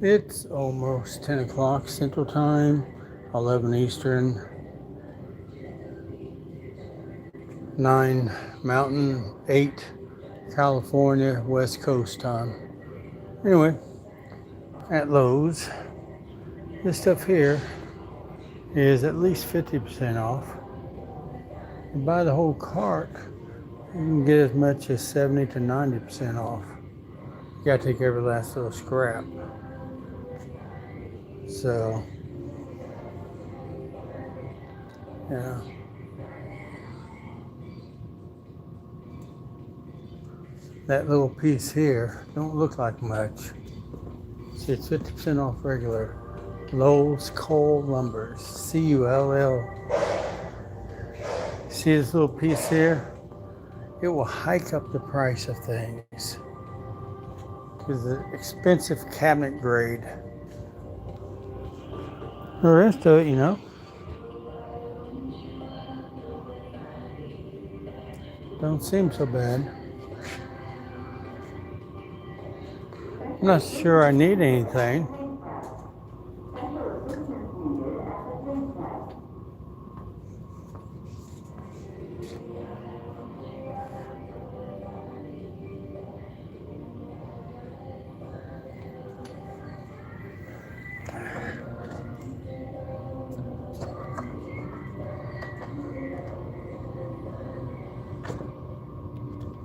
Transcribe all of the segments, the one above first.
It's almost 10 o'clock Central Time, 11 Eastern, 9 Mountain, 8 California, West Coast time. Anyway, at Lowe's, this stuff here is at least 50% off. You buy the whole cart, you can get as much as 70 to 90% off. You gotta take every last little scrap. So, yeah. That little piece here don't look like much. See, it's 50% off regular. Lowe's Coal Lumbers, Cull. See this little piece here? It will hike up the price of things because it's expensive cabinet grade. The rest of it, don't seem so bad. I'm not sure I need anything.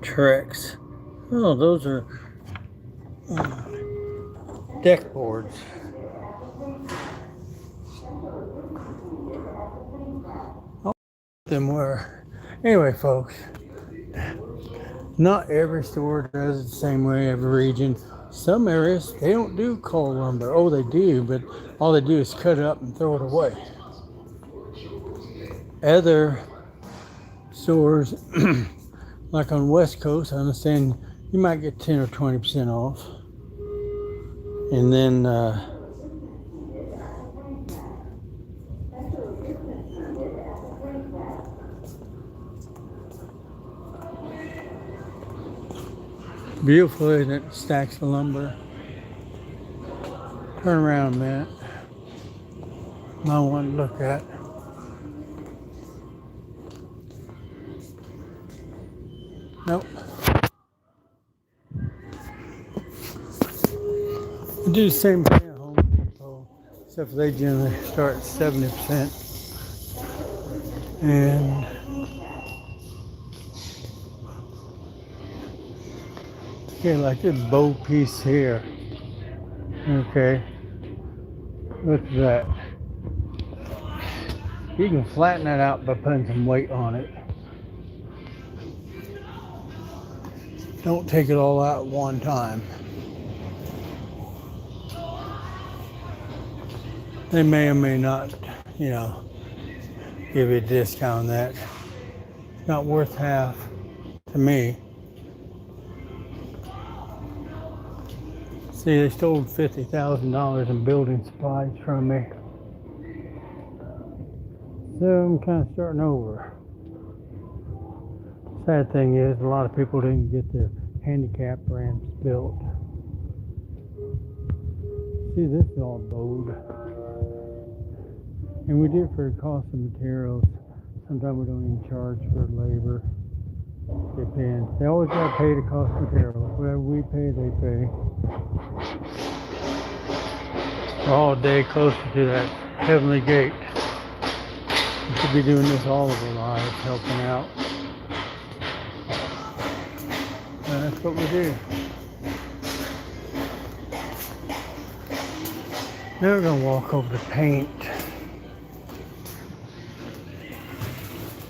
Trex. Oh, those are deck boards. I'll put them where. Anyway, folks, not every store does it the same way, every region. Some areas, they don't do coal lumber. Oh, they do, but all they do is cut it up and throw it away. Other stores, like on the West Coast, I understand you might get 10 or 20% off. And then beautiful, isn't it? Stacks of lumber. Turn around a minute. I want to look at. Nope. I do the same thing at Home Depot, except for they generally start at 70%. And okay, like this bow piece here. Okay. Look at that. You can flatten that out by putting some weight on it. Don't take it all out at one time. They may or may not, give you a discount on that. It's not worth half to me. See, they stole $50,000 in building supplies from me. So I'm kind of starting over. Sad thing is, a lot of people didn't get their handicap ramps built. See, this is all bowed. And we do it for the cost of materials. Sometimes we don't even charge for labor. Depends. They always got to pay the cost of materials. Whatever we pay, they pay. All day closer to that heavenly gate. We should be doing this all of our lives, helping out. And that's what we do. Now we're going to walk over to paint.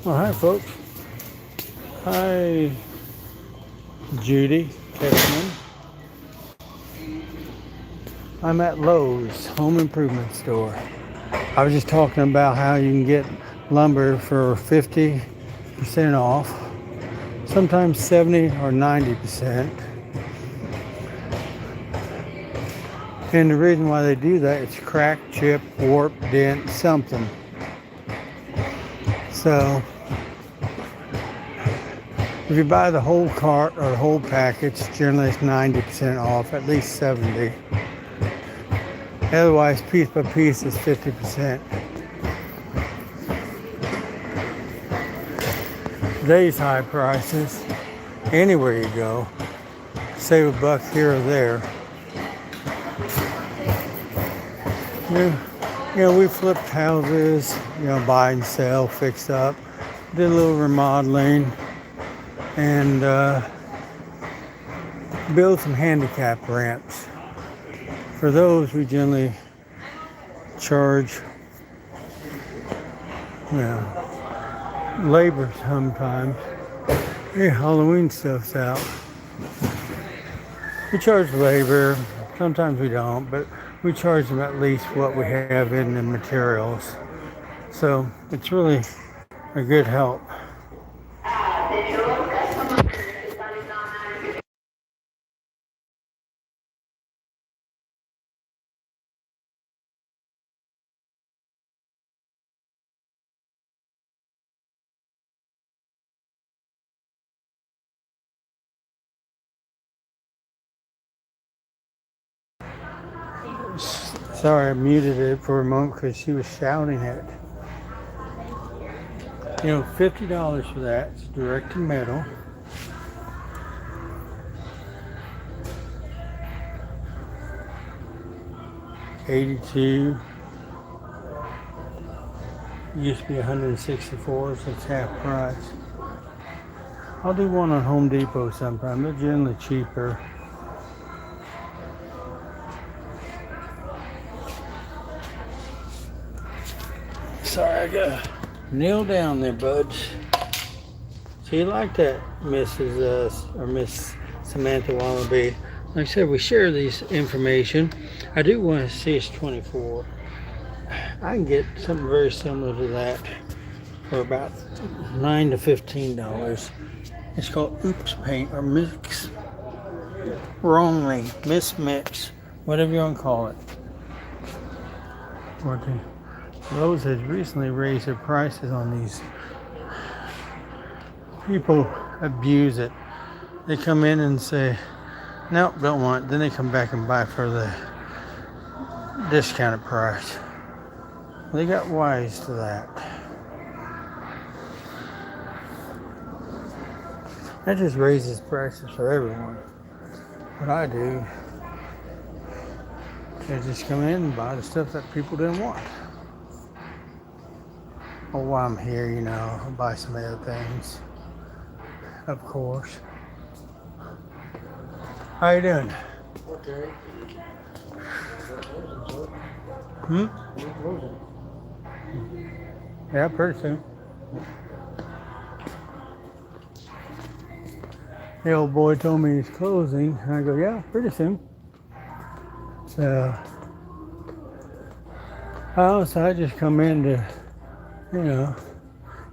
All right, folks. Hi, Judy Kessman. I'm at Lowe's Home Improvement Store. I was just talking about how you can get lumber for 50% off, sometimes 70 or 90%. And the reason why they do that is crack, chip, warp, dent, something. So if you buy the whole cart or the whole package, generally it's 90% off, at least 70. Otherwise, piece by piece is 50%. Today's high prices, anywhere you go, save a buck here or there. We flipped houses, buy and sell, fix up, did a little remodeling, and build some handicap ramps. For those, we generally charge, labor sometimes. Halloween stuff's out. We charge labor. Sometimes we don't, but we charge them at least what we have in the materials. So it's really a good help. Sorry, I muted it for a moment because she was shouting at it. $50 for that. It's direct to metal. $82. It used to be $164, so it's half price. I'll do one on Home Depot sometime. They're generally cheaper. Sorry, I gotta kneel down there, buds. So you like that, Mrs. or Miss Samantha Wallaby? Like I said, we share these information. I do want to see it's 24. I can get something very similar to that for about $9 to $15. It's called Oops Paint or Mix Wrongly, Mismix, whatever you want to call it. Lowe's has recently raised their prices on these. People abuse it. They come in and say, nope, don't want it. Then they come back and buy for the discounted price. They got wise to that. That just raises prices for everyone. What I do is just come in and buy the stuff that people didn't want. Or while I'm here, I'll buy some other things. Of course. How you doing? Okay. Yeah, pretty soon. The old boy told me he's closing. And I go, yeah, pretty soon. So I just come in to,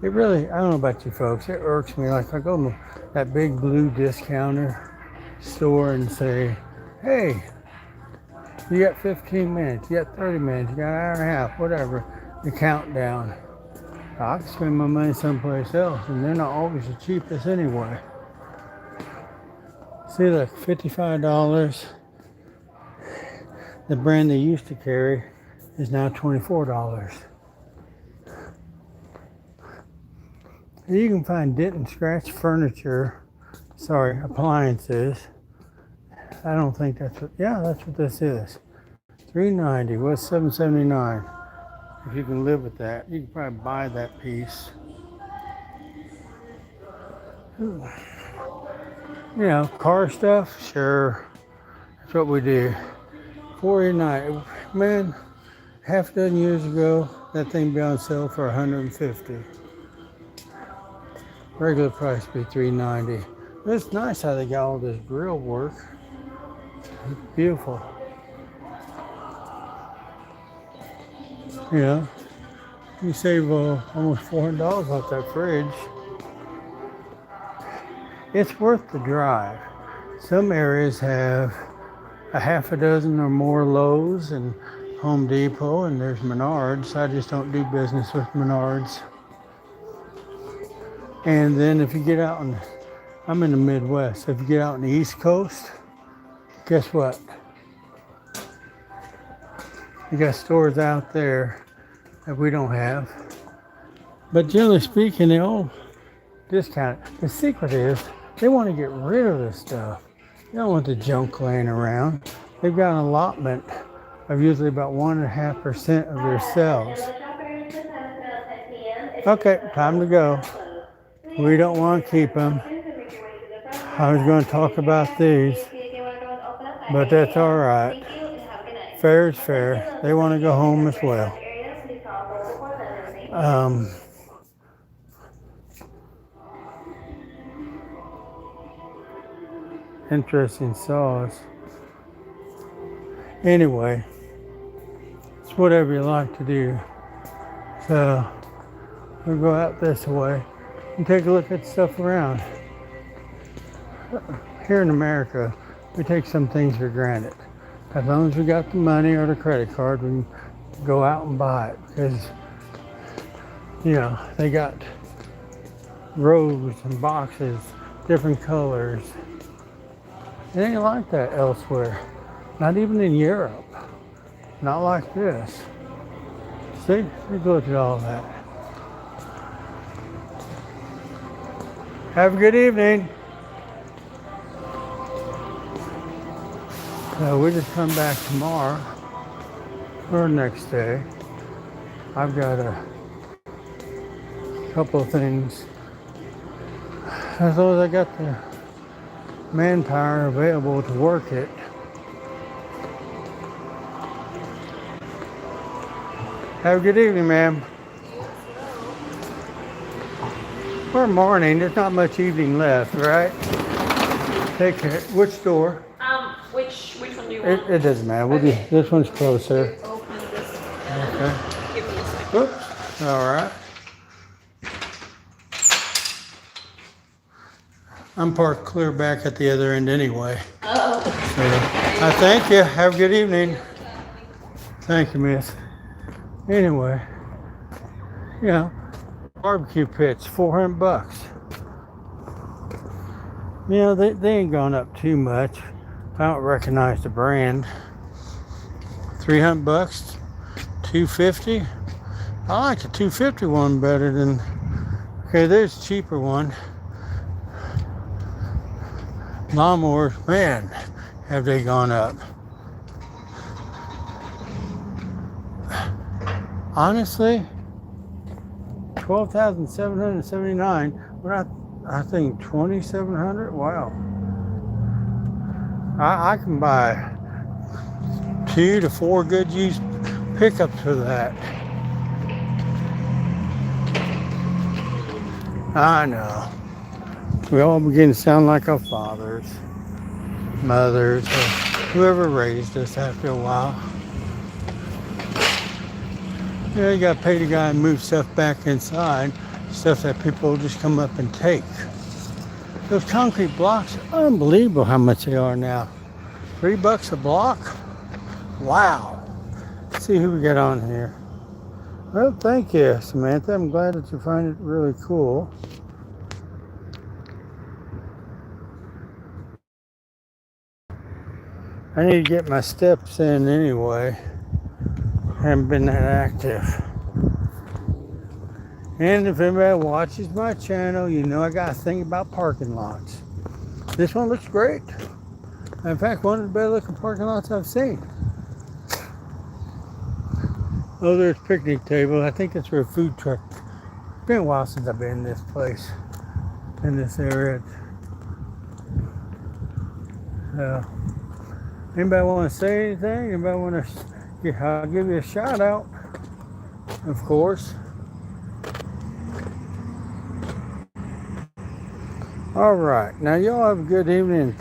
it really, I don't know about you folks, it irks me. Like I go to that big blue discounter store and say, hey, you got 15 minutes, you got 30 minutes, you got an hour and a half, whatever, the countdown. I can spend my money someplace else, and they're not always the cheapest anyway. See, look, $55. The brand they used to carry is now $24. You can find dent and scratch furniture, appliances. I don't think that's what this is. $3.90, what's $7.79? If you can live with that, you can probably buy that piece. Car stuff, sure. That's what we do. $4.89. Man, half a dozen years ago, that thing be on sale for $150. Regular price be $3.90. It's nice how they got all this grill work. It's beautiful. You save almost $400 off that fridge. It's worth the drive. Some areas have a half a dozen or more Lowe's and Home Depot, and there's Menards. I just don't do business with Menards. And then if you get out I'm in the Midwest. If you get out on the East Coast, guess what? You got stores out there that we don't have. But generally speaking, they all discount it. The secret is they want to get rid of this stuff. They don't want the junk laying around. They've got an allotment of usually about 1.5% of their sales. Okay, time to go. We don't want to keep them. I was going to talk about these, but that's all right. Fair is fair. They want to go home as well. Interesting saws. Anyway, it's whatever you like to do. So we'll go out this way and take a look at stuff around. Here in America, we take some things for granted. As long as we got the money or the credit card, we can go out and buy it because, you know, they got rows and boxes, different colors. It ain't like that elsewhere. Not even in Europe. Not like this. See? Take a look at all that. Have a good evening. So we just come back tomorrow or next day. I've got a couple of things. As long as I got the manpower available to work it. Have a good evening, ma'am. Or morning. There's not much evening left, right? Take care. Which door? Which one do you want? It doesn't matter. We'll do, this one's closer. Open this. Okay. Give me a second. Oops. All right. I'm parked clear back at the other end anyway. Oh. So, I thank you. Have a good evening. Thank you, miss. Anyway, you know, barbecue pits, $400. You know, they ain't gone up too much. I don't recognize the brand. $300, $250. I like the $250 one better than. Okay, there's a cheaper one. Lawnmowers, man, have they gone up. Honestly, $12,779. But I think $2,700. Wow. I can buy 2 to 4 good used pickups for that. I know. We all begin to sound like our fathers, mothers, or whoever raised us after a while. You know, you got to pay the guy and move stuff back inside, stuff that people will just come up and take. Those concrete blocks, unbelievable how much they are now. $3 a block? Wow. Let's see who we got on here. Well, thank you, Samantha. I'm glad that you find it really cool. I need to get my steps in anyway. Haven't been that active. And if anybody watches my channel, you know I got a thing about parking lots. This one looks great. In fact, one of the better looking parking lots I've seen. Oh, there's a picnic table. I think it's for a food truck. It's been a while since I've been in this place, in this area. Anybody want to say anything? Anybody want to? I'll give you a shout out, of course. All right. Now, y'all have a good evening.